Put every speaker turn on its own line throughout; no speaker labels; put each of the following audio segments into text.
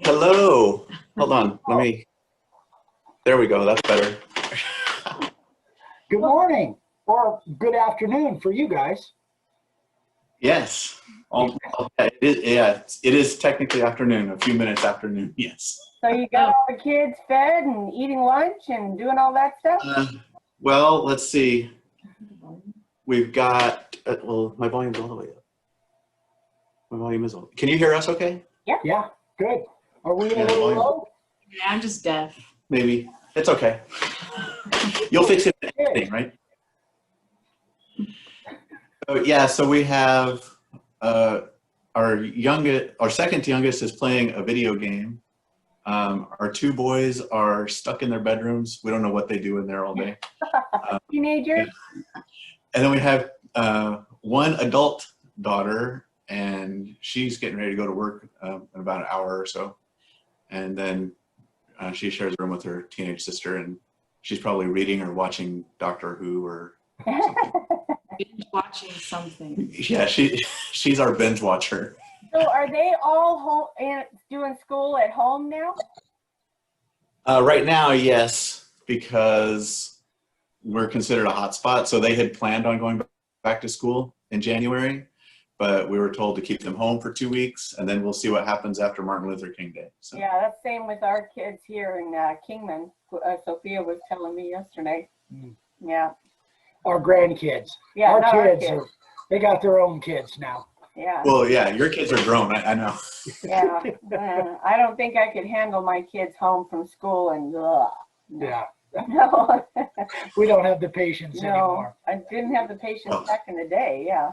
Hello. Hold on. There we go. That's better.
Good morning, or good afternoon for you guys.
Yes. It is technically afternoon, a few minutes after noon. Yes.
So you got all the kids fed and eating lunch and doing all that stuff?
Well, let's see. We've got, well, my volume's all the way up. My volume is all. Can you hear us okay?
Yeah, good. Are we a
Yeah,
little
volume.
low?
Yeah, I'm just deaf.
Maybe. It's okay. You'll fix it in the editing, right? So, yeah, so we have our second youngest is playing a video game. Our two boys are stuck in their bedrooms. We don't know what they do in there all day.
Teenagers?
Yeah. And then we have one adult daughter, and she's getting ready to go to work in about an hour or so. And then she shares a room with her teenage sister, and she's probably reading or watching Doctor Who or something.
Binge watching something.
Yeah, she's our binge watcher.
So are they all home and doing school at home now?
Right now, yes, because we're considered a hotspot. So they had planned on going back to school in January, but we were told to keep them home for 2 weeks, and then we'll see what happens after Martin Luther King Day. So.
Yeah, that's the same with our kids here in Kingman. Sophia was telling me yesterday. Yeah.
Our grandkids.
Yeah,
Our
not
kids,
our kids.
they got their own kids now.
Yeah.
Well, yeah, your kids are grown. I know.
Yeah. I don't think I could handle my kids home from school and
Yeah,
no.
we don't have the patience
No,
anymore.
I didn't have the patience back in the day. Yeah.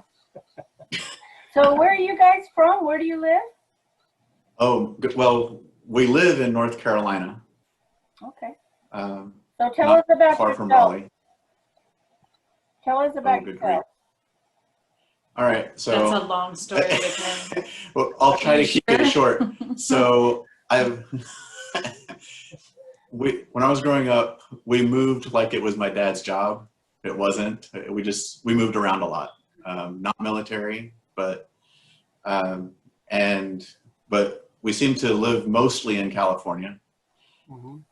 So where are you guys from? Where do you live?
Oh, well, we live in North Carolina.
Okay.
So
tell us about
far from
yourself.
Raleigh.
Tell us about
Good
yourself.
All right, so
That's a long story with him.
well, I'll try to keep it short. So when I was growing up, we moved like it was my dad's job. It wasn't. We moved around a lot. Not military, but we seem to live mostly in California, in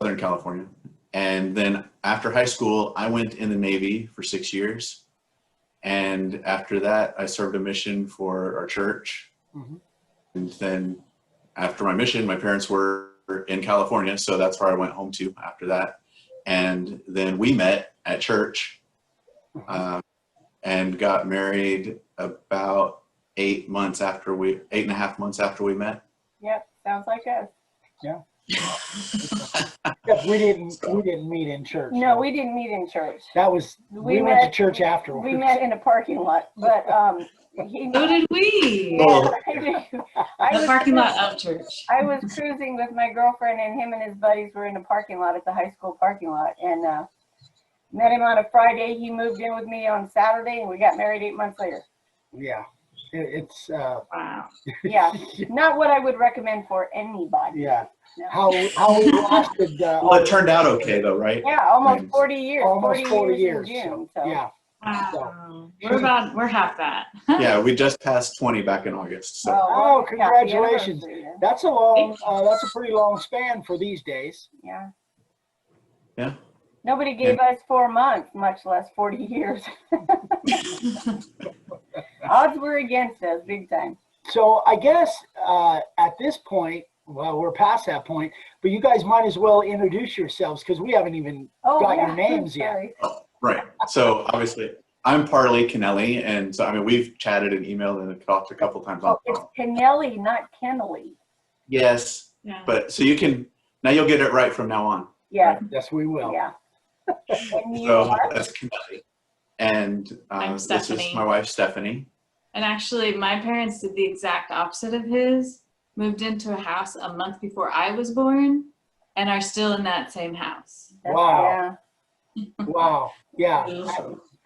Southern California. And then after high school, I went in the Navy for 6 years. And after that, I served a mission for our church. And then after my mission, my parents were in California, so that's where I went home to after that. And then we met at church and got married about 8 and a half months after we met.
Yep, sounds like us.
Yeah. Except we didn't meet in church.
No, we didn't meet in church.
That was we went to church afterwards.
We met in a parking lot, but
So did we.
Well,
The parking lot of church.
I was cruising with my girlfriend, and him and his buddies were in a parking lot at the high school parking lot, and met him on a Friday. He moved in with me on Saturday, and we got married 8 months later.
Yeah, it's
Wow.
Yeah, not what I would recommend for anybody.
yeah.
No.
How we lasted.
well, it turned out okay, though, right?
Yeah, almost 40 years.
Almost 40 years.
in June. So.
Yeah.
Wow. We're half that.
Yeah, we just passed 20 back in August. So.
Oh, congratulations.
Happy anniversary.
That's a pretty long span for these days.
Yeah.
Yeah.
Nobody gave us 4 months, much less 40 years. Odds were against us big time.
So I guess at this point, well, we're past that point, but you guys might as well introduce yourselves because we haven't even got your names yet.
Sorry.
Oh, right. So obviously, I'm Parley, Kennelly, and so I mean we've chatted and emailed and talked a couple times on the
It's
phone.
Kennelly, not Kennelly.
Yes,
Yeah.
but so now you'll get it right from now on.
Yeah.
Yes, we will.
Yeah. And you
So
are?
that's Kennelly, and
I'm
this
Stephanie.
is my wife Stephanie.
And actually, my parents did the exact opposite of his. Moved into a house a month before I was born, and are still in that same house.
Wow.
Yeah.
Wow. Yeah.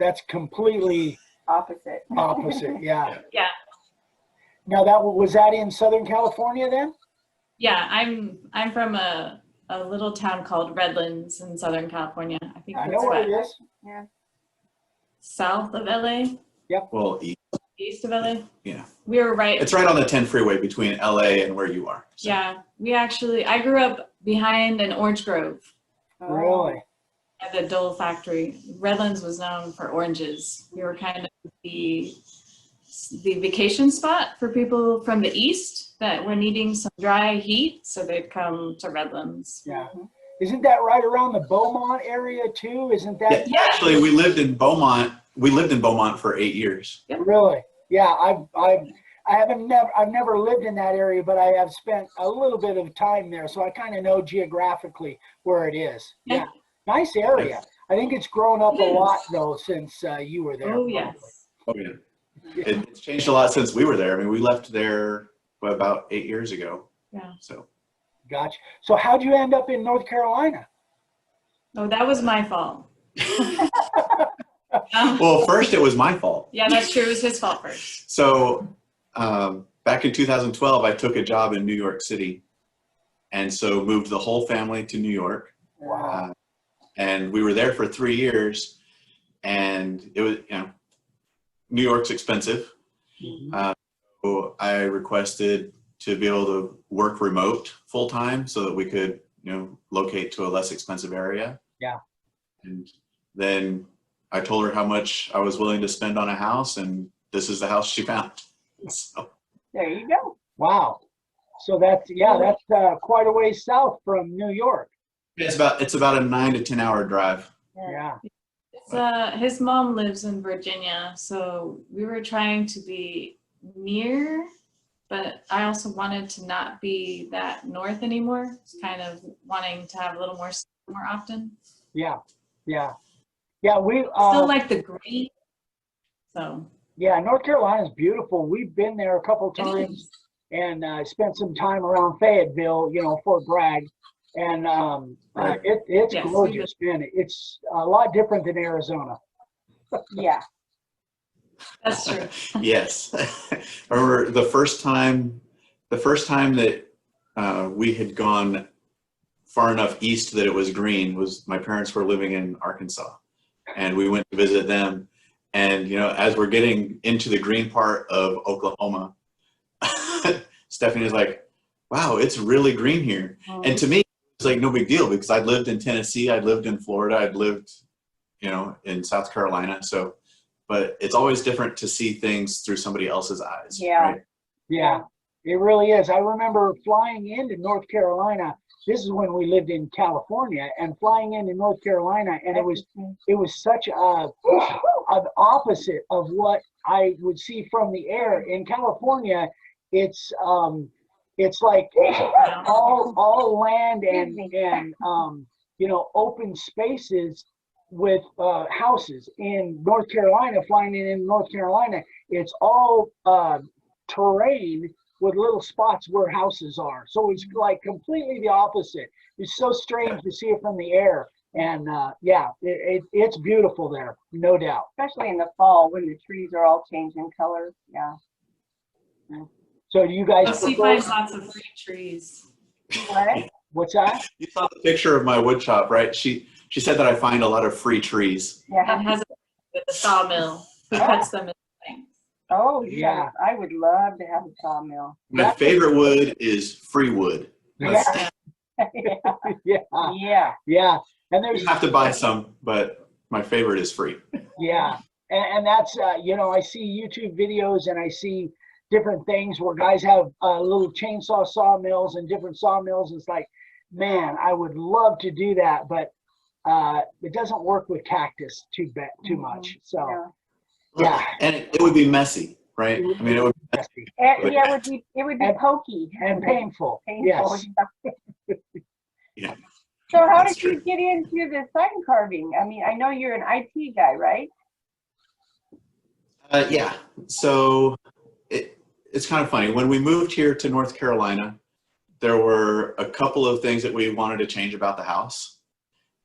That's completely
Opposite.
opposite. Yeah.
Yeah.
Now was that in Southern California then?
Yeah, I'm from a little town called Redlands in Southern California. I think
I
it's
know where
about
it is.
Yeah.
south of LA.
Well,
East of LA.
Yeah.
We were right.
It's right on the 10 freeway between LA and where you are. So.
Yeah, I grew up behind an orange grove
Really?
at the Dole factory. Redlands was known for oranges. We were kind of the vacation spot for people from the east that were needing some dry heat, so they'd come to Redlands.
Yeah. Isn't that right around the Beaumont area too? Isn't that?
Yeah, actually, we lived in Beaumont. We lived in Beaumont for 8 years.
Really? Yeah, I've never lived in that area, but I have spent a little bit of time there, so I kind of know geographically where it is. Yeah, nice area. I think it's grown up a lot though since you were there.
Oh yes.
Oh yeah. It's changed a lot since we were there. I mean, we left there about 8 years ago.
Yeah.
So.
Gotcha. So how'd you end up in North Carolina?
Oh, that was my fault.
Well, first it was my fault.
Yeah, that's true. It was his fault first.
So back in 2012, I took a job in New York City, and so moved the whole family to New York.
Wow.
And we were there for 3 years, and it was, New York's expensive.
Mm-hmm.
So I requested to be able to work remote full time so that we could, locate to a less expensive area.
Yeah.
And then I told her how much I was willing to spend on a house, and this is the house she found. So.
There you go.
Wow. So that's quite a ways south from New York.
It's about a 9 to 10 hour drive.
Yeah.
His mom lives in Virginia, so we were trying to be near, but I also wanted to not be that north anymore. It's kind of wanting to have a little more often.
Yeah. Yeah. Yeah. We
still like the green. So.
Yeah, North Carolina is beautiful. We've been there a couple times and spent some time around Fayetteville, Fort Bragg, and it's gorgeous, man. It's a lot different than Arizona.
Yeah.
That's true.
Yes. I remember the first time that we had gone far enough east that it was green was my parents were living in Arkansas, and we went to visit them. And, as we're getting into the green part of Oklahoma, Stephanie was like, wow, it's really green here. And to me, it's like no big deal because I'd lived in Tennessee, I'd lived in Florida, I'd lived, in South Carolina. So, but it's always different to see things through somebody else's eyes.
Yeah.
Right?
Yeah, it really is. I remember flying into North Carolina. This is when we lived in California, and flying into North Carolina, and it was such an opposite of what I would see from the air. In California, it's like all land and open spaces with houses. In North Carolina, flying in North Carolina, it's all terrain with little spots where houses are. So it's like completely the opposite. It's so strange to see it from the air. And it's beautiful there, no doubt.
Especially in the fall when the trees are all changing colors. Yeah.
So do you guys
Plus, you find lots of free trees.
What?
What's that?
You saw the picture of my wood shop, right? She said that I find a lot of free trees.
Yeah.
And has a sawmill who cuts them in things.
Oh,
Yeah.
I would love to have a sawmill.
My favorite wood is free wood.
Yeah.
Yeah.
Yeah. And there's
You have to buy some, but my favorite is free.
Yeah, and that's I see YouTube videos and I see different things where guys have little chainsaw sawmills and different sawmills. It's like, man, I would love to do that, but it doesn't work with cactus too much. So yeah,
And it would be messy, right? I mean, it would be messy.
It would be pokey
and painful.
Painful.
Yes.
Yeah.
So how
That's
did you get into the sign carving? I mean, I know you're an IT guy, right?
Yeah. So it's kind of funny. When we moved here to North Carolina, there were a couple of things that we wanted to change about the house.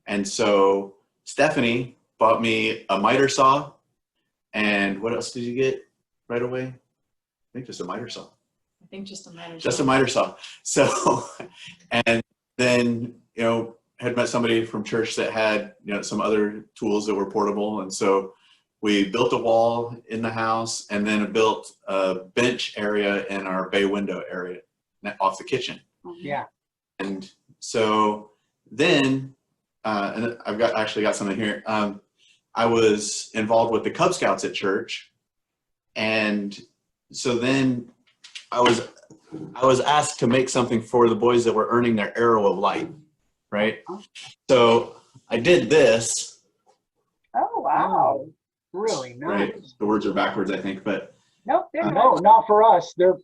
And so Stephanie bought me a miter saw. And what else did you get right away? I think just a miter saw.
I think just a miter saw.
Just a miter saw. So, and then, had met somebody from church that had, some other tools that were portable. And so we built a wall in the house, and then built a bench area in our bay window area off the kitchen.
Yeah.
And so then, and I've actually got something here. I was involved with the Cub Scouts at church, and so then I was asked to make something for the boys that were earning their Arrow of Light, right? So I did this.
Oh, wow.
Really nice.
Right, the words are backwards, I think, but
Nope, they're
No,
not.
not for us. They're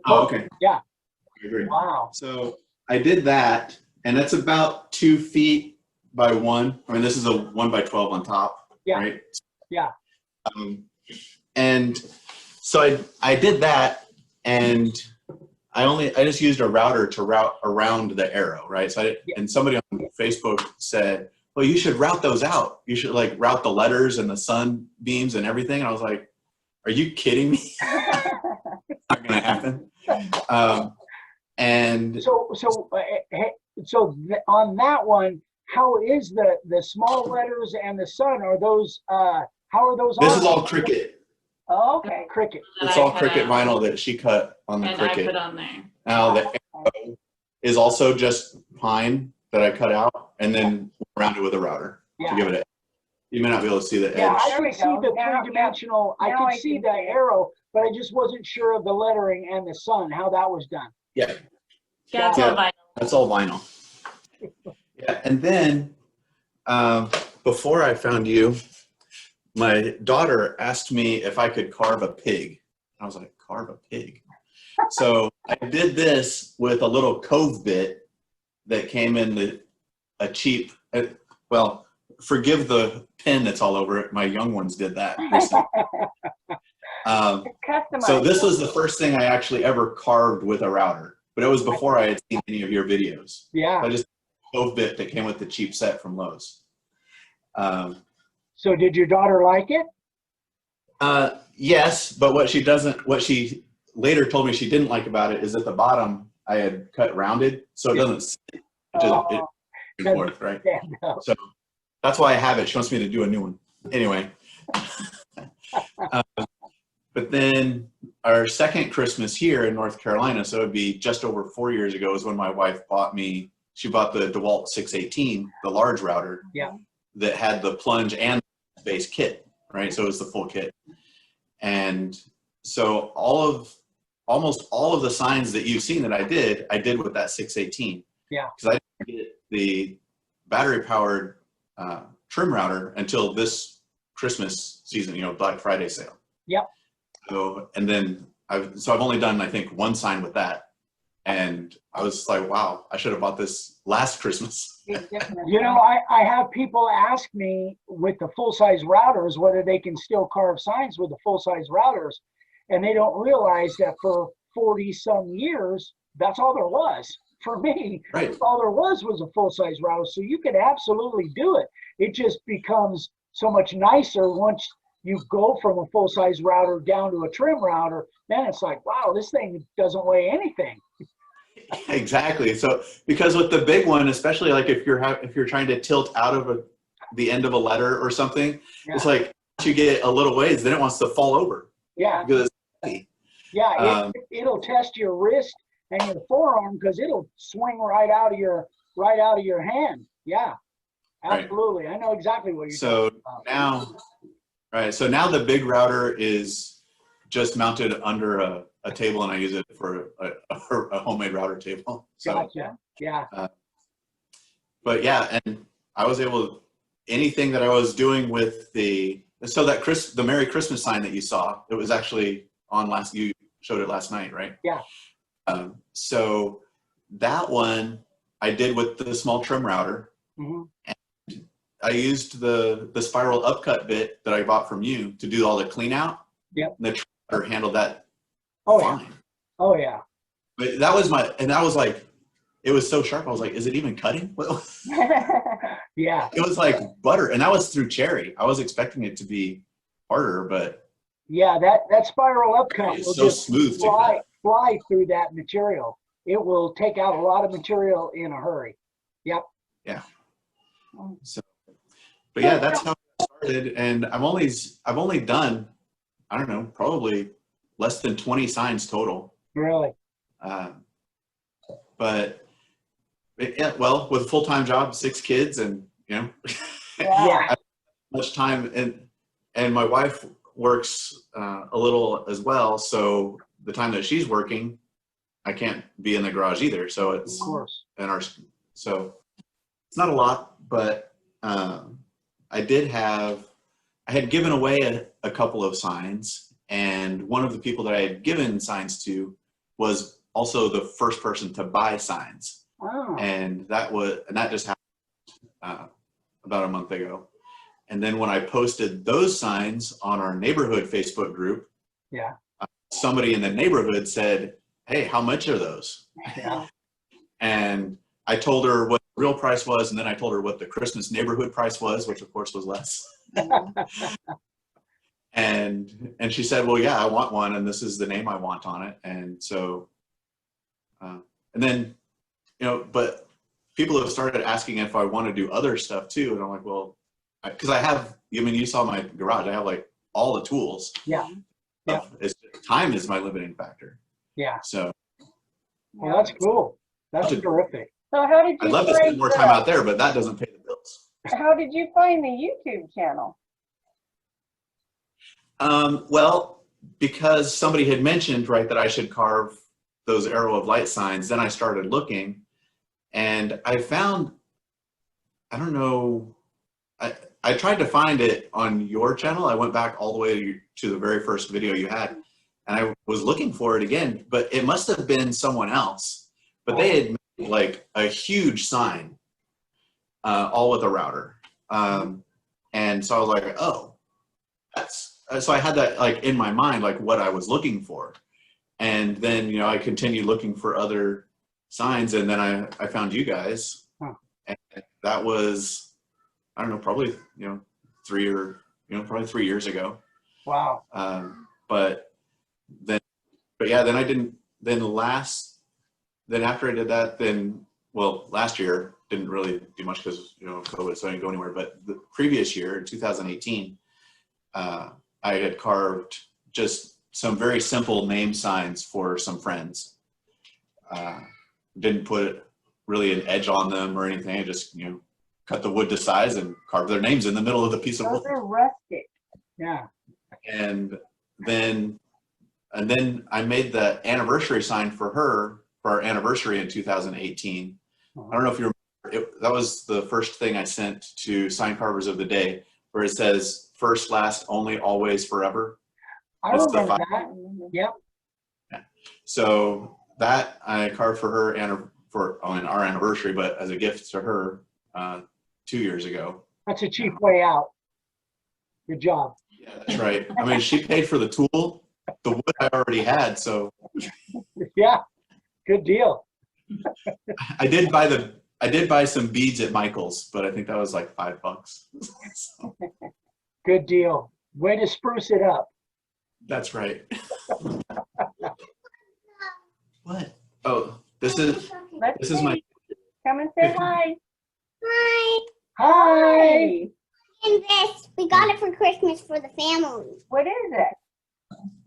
oh, okay.
Yeah.
I agree.
Wow.
So I did that, and it's about 2 feet by 1. I mean, this is a 1 by 12 on top,
Yeah.
right?
Yeah.
And so I did that, and I just used a router to route around the arrow, right? So and somebody on Facebook said, well, you should route those out. You should like route the letters and the sun beams and everything. And I was like, are you kidding me? It's not gonna happen. And
So on that one, how is the small letters and the sun? Are those how are those?
this
on?
is all Cricut.
Oh, okay.
Cricket.
It's all Cricut vinyl that she cut on the
And I
Cricut.
put on there.
Now the arrow is also just pine that I cut out and then around it with a router
Yeah.
to give it a. You may not be able to see the
Yeah,
edge.
I
There we
could see
go.
the
Now-
three-dimensional. I
now
could
I
see
can
the
see it.
arrow, but I just wasn't sure of the lettering and the sun, how that was done.
Yeah,
Yeah, it's all vinyl.
that's all vinyl. Yeah, and then before I found you, my daughter asked me if I could carve a pig. I was like, carve a pig? So I did this with a little cove bit that came in a cheap, well, forgive the pen that's all over it. My young ones did that recently.
It's customized.
So this was the first thing I actually ever carved with a router, but it was before I had seen any of your videos.
Yeah.
I just cove bit that came with the cheap set from Lowe's.
So did your daughter like it?
Yes, but what she later told me she didn't like about it is at the bottom I had cut rounded, so it doesn't sit. It just
Oh,
it forth, right?
stand up.
So that's why I have it. She wants me to do a new one. Anyway. But then our second Christmas here in North Carolina, so it'd be just over 4 years ago, is when my wife she bought the DeWalt 618, the large router.
Yeah.
That had the plunge and base kit, right? So it was the full kit. And so almost all of the signs that you've seen that I did with that 618.
Yeah.
Because I didn't get the battery powered trim router until this Christmas season, Black Friday sale.
Yep.
So, and then I've only done, I think, one sign with that. And I was like, wow, I should have bought this last Christmas.
You know, I have people ask me with the full-size routers whether they can still carve signs with the full-size routers, and they don't realize that for 40-some years, that's all there was. For me,
Right.
all there was a full-size router, so you could absolutely do it. It just becomes so much nicer once you go from a full-size router down to a trim router. Then it's like, wow, this thing doesn't weigh anything.
Exactly. So because with the big one, especially like if you're trying to tilt out of the end of a letter or something, It's like once you get a little ways, then it wants to fall over
Yeah,
because it's heavy.
yeah, it'll test your wrist and your forearm because it'll swing right out of your hand. Yeah,
Right.
absolutely. I know exactly what you're
So
talking about.
now, right. So now the big router is just mounted under a table, and I use it for a homemade router table. So,
Gotcha. Yeah.
but yeah, and I was able, anything that I was doing with the Merry Christmas sign that you saw, it was actually on you showed it last night, right?
Yeah.
So that one I did with the small trim router.
Mhm.
And I used the spiral upcut bit that I bought from you to do all the clean out.
Yep.
And the trim router handled that
Oh yeah.
fine.
Oh yeah.
But that was like, it was so sharp. I was like, is it even cutting?
Yeah.
It was like butter, and that was through cherry. I was expecting it to be harder, but
Yeah. That spiral upcut
it's
will
so
just
smooth to cut.
fly through that material. It will take out a lot of material in a hurry. Yep.
So, but yeah, that's how I started, and I've only done, I don't know, probably less than 20 signs total.
Really?
But yeah, well, with a full-time job, 6 kids, and
Yeah.
much time, and my wife works a little as well, so the time that she's working, I can't be in the garage either. So
Of
it's
course.
so it's not a lot, but I had given away a couple of signs, and one of the people that I had given signs to was also the first person to buy signs.
Oh.
And that just happened about a month ago. And then when I posted those signs on our neighborhood Facebook group,
Yeah.
somebody in the neighborhood said, "Hey, how much are those?"
Yeah.
And I told her what the real price was, and then I told her what the Christmas neighborhood price was, which of course was less. And she said, "Well, yeah, I want one, and this is the name I want on it." And so, and then, but people have started asking if I want to do other stuff too, and I'm like, well, because I have, you saw my garage, I have like all the tools.
Yeah. Yeah.
Time is my limiting factor.
Yeah.
So.
Well, that's cool. That's terrific.
So how did you
I'd love to spend more time out there, but that doesn't pay the bills.
How did you find the YouTube channel?
Well, because somebody had mentioned, right, that I should carve those arrow of light signs, then I started looking, and I found, I don't know, I tried to find it on your channel. I went back all the way to the very first video you had, and I was looking for it again, but it must have been someone else. But they had made like a huge sign, all with a router. And so I was like, oh, so I had that like in my mind, like what I was looking for. And then, I continued looking for other signs, and then I found you guys.
Huh.
And that was, I don't know, probably, 3 years ago.
Wow.
But yeah, then I didn't, then after I did that, last year didn't really do much because, COVID, so I didn't go anywhere. But the previous year, in 2018, I had carved just some very simple name signs for some friends. Didn't put really an edge on them or anything. I just, cut the wood to size and carved their names in the middle of the piece of wood.
Those are rustic.
Yeah.
And then I made the anniversary sign for her for our anniversary in 2018. I don't know if you remember, that was the first thing I sent to Sign Carvers of the Day, where it says first, last, only, always, forever.
I
That's the
remember
five.
that. Yep.
Yeah. So that I carved for her on our anniversary, but as a gift to her 2 years ago.
That's a cheap way out. Good job.
Yeah, that's right. I mean, she paid for the tool. The wood I already had, so.
Yeah. Good deal.
I did buy some beads at Michael's, but I think that was like $5. So,
Good deal. Way to spruce it up.
that's right. What? Oh, this is my.
Come and say hi.
Hi.
Hi.
And this, we got it for Christmas for the family.
What is it?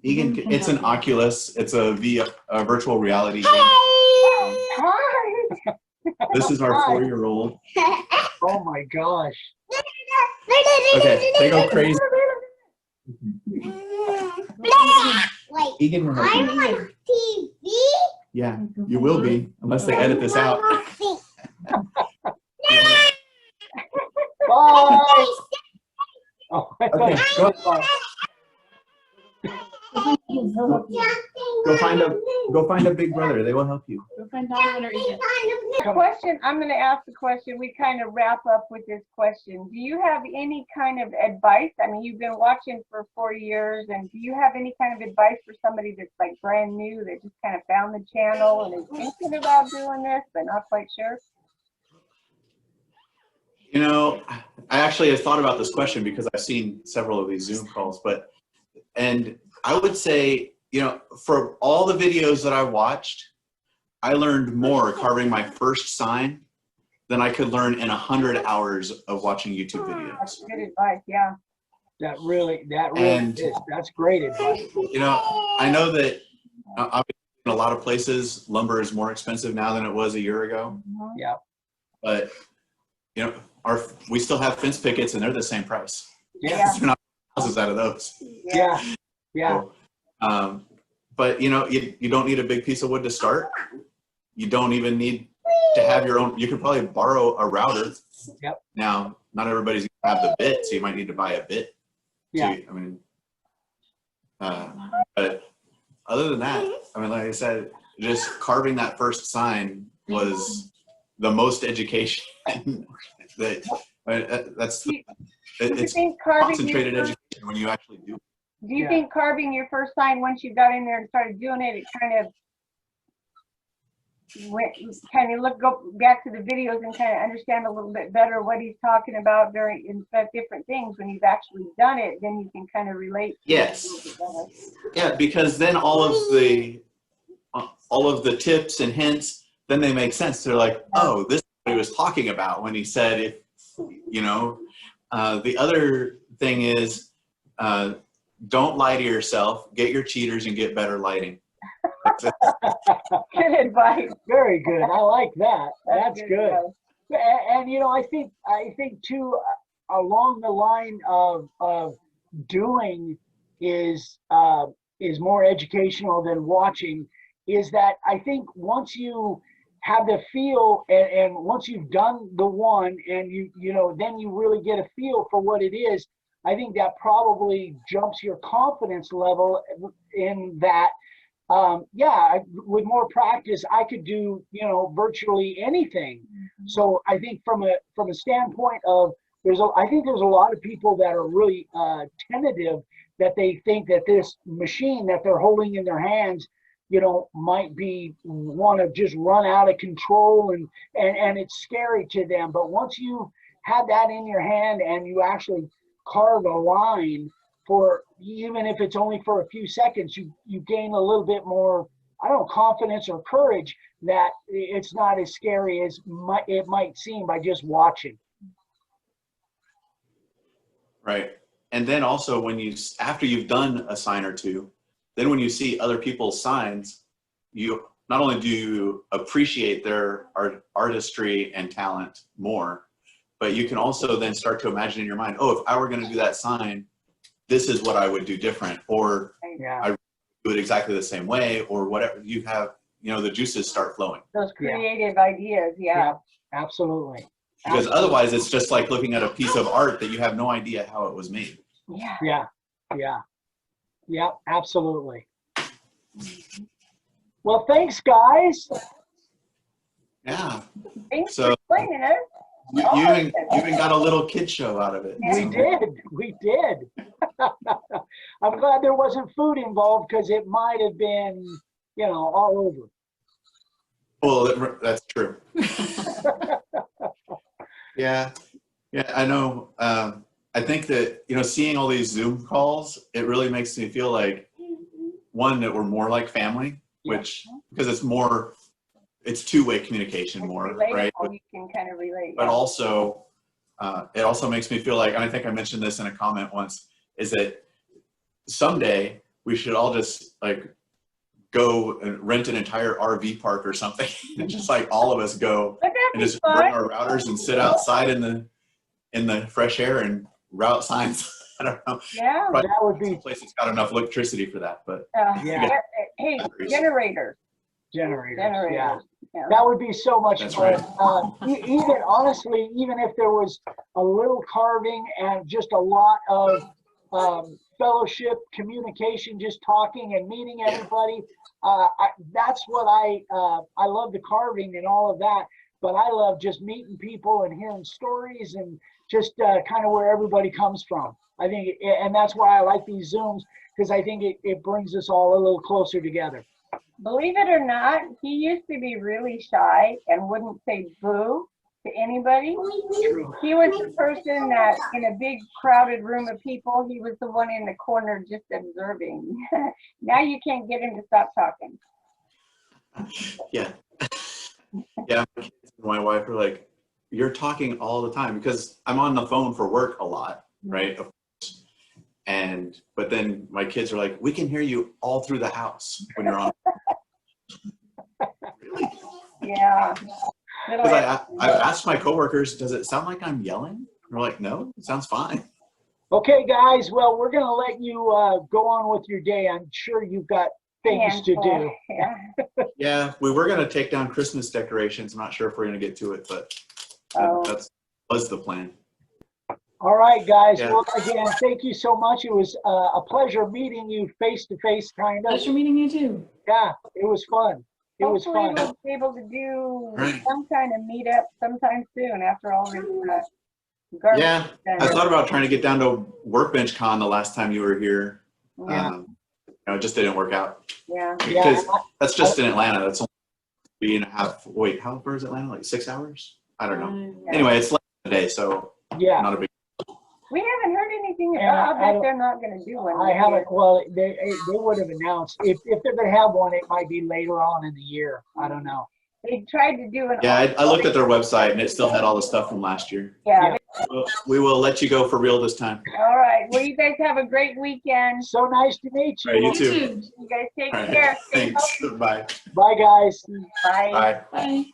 Egan, it's an Oculus. It's a virtual reality game.
Hi.
This is our 4-year-old.
Oh my gosh.
Okay, they go crazy.
Wait,
Egan will
I'm
help you.
on TV?
Yeah, you will be, unless they edit this out.
Bye. Oh, I thought
Okay,
you said bye.
Go find a big brother. They will help you.
Go find Donovan or Ethan.
The question, I'm going to ask the question, we kind of wrap up with this question. Do you have any kind of advice? I mean, you've been watching for 4 years, and do you have any kind of advice for somebody that's like brand new that just kind of found the channel and is thinking about doing this, but not quite sure?
I actually have thought about this question because I've seen several of these Zoom calls, and I would say, for all the videos that I watched, I learned more carving my first sign than I could learn in 100 hours of watching YouTube
That's
videos.
good advice, yeah.
That really
And-
is. That's great advice.
You know, I know that obviously in a lot of places, lumber is more expensive now than it was a year ago.
Mhm.
Yeah.
But, you know, we still have fence pickets and they're the same price.
Yeah.
They're not houses out of those.
Yeah. Yeah.
So, but, you know, you don't need a big piece of wood to start. You don't even need to have your own. You could probably borrow a router.
Yep.
Now, not everybody's going to have the bit, so you might need to buy a bit.
Yeah.
I mean, but other than that, I mean, like I said, just carving that first sign was the most education that's
Do you
it's
think carving
concentrated
your first,
education when you actually do.
do you
Yeah.
think carving your first sign, once you got in there and started doing it, it go back to the videos and kind of understand a little bit better what he's talking about during in different things when you've actually done it, then you can kind of relate to it a
Yes.
little bit better.
Yeah, because then all of the tips and hints, then they make sense. They're like, oh, this is what he was talking about when he said, if you know. The other thing is, don't lie to yourself. Get your cheaters and get better lighting.
Good advice.
Very good. I like that. That's good.
advice.
And you know, I think too, along the line of doing is more educational than watching. Is that I think once you have the feel and once you've done the one and you know then you really get a feel for what it is. I think that probably jumps your confidence level in that. With more practice, I could do, you know, virtually anything. So I think from a standpoint of I think there's a lot of people that are really tentative, that they think that this machine that they're holding in their hands, you know, might be want to just run out of control and it's scary to them. But once you have that in your hand and you actually carve a line, for even if it's only for a few seconds, you gain a little bit more, I don't know, confidence or courage that it's not as scary as it might seem by just watching.
Right. And then also after you've done a sign or two, then when you see other people's signs, you not only do you appreciate their artistry and talent more, but you can also then start to imagine in your mind, oh, if I were going to do that sign, this is what I would do different, or
Yeah.
I do it exactly the same way, or whatever. You have, you know, the juices start flowing.
Those creative ideas, yeah.
Absolutely.
Because otherwise it's just like looking at a piece of art that you have no idea how it was made.
Yeah, absolutely. Well, thanks, guys.
Yeah.
Thanks
So-
for explaining it.
You even got a little kid show out of it.
We did. I'm glad there wasn't food involved because it might have been, you know, all over.
Well, that's true. Yeah, I know. I think that, you know, seeing all these Zoom calls, it really makes me feel like, one, that we're more like family, which, because it's two-way communication more, right?
Relatable, you can kind of relate.
But also, it also makes me feel like, and I think I mentioned this in a comment once, is that someday we should all just like go and rent an entire RV park or something, and just like all of us go
Wouldn't that
and
be
just
fun?
bring our routers and sit outside in the fresh air and route signs. I don't know.
Yeah.
But
That would be
some place that's got enough electricity for that, but
Yeah.
Hey,
Batteries.
generators.
generators. Yeah.
Yeah.
That would be so much
That's
fun.
right.
Even honestly, even if there was a little carving and just a lot of fellowship, communication, just talking and meeting everybody, that's what I love, the carving and all of that. But I love just meeting people and hearing stories and just kind of where everybody comes from. I think, and that's why I like these Zooms, because I think it brings us all a little closer together.
Believe it or not, he used to be really shy and wouldn't say boo to anybody.
True.
He was the person that in a big crowded room of people, he was the one in the corner just observing. Now you can't get him to stop talking.
yeah. Yeah, my kids and my wife are like, you're talking all the time, because I'm on the phone for work a lot, right? But then my kids are like, we can hear you all through the house when you're on. Really?
Yeah.
Because I've asked my coworkers, does it sound like I'm yelling? They're like, no, it sounds fine.
Okay, guys. Well, we're going to let you go on with your day. I'm sure you've got things to do.
Yeah.
Yeah, we were going to take down Christmas decorations. I'm not sure if we're going to get to it, but that was the plan.
All right, guys.
Yeah.
Well, again, thank you so much. It was a pleasure meeting you face to face, kind of.
Pleasure meeting you too.
Yeah, it was fun. It was
Hopefully
fun.
we'll be able to do
Right.
some kind of meetup sometime soon after all this garbage.
Yeah, I thought about trying to get down to Workbench Con the last time you were here.
Yeah.
It just didn't work out.
Yeah.
Because that's just in Atlanta. That's only 3.5. Wait, how far is Atlanta? Like 6 hours? I don't know. Anyway, it's less than a day, so
Yeah.
not a big.
We haven't heard anything
Yeah,
about that. They're not going to do one.
I haven't. Well, they would have announced if they're going to have one. It might be later on in the year. I don't know.
They tried to do an.
Yeah, I looked at their website and it still had all the stuff from last year.
Yeah.
We will let you go for real this time.
All right. Well, you guys have a great weekend.
So nice to meet you.
All right, you
You
too.
too.
You guys take
All right,
care. Stay
thanks.
healthy.
Bye.
Bye, guys.
Bye.
Bye.
Bye.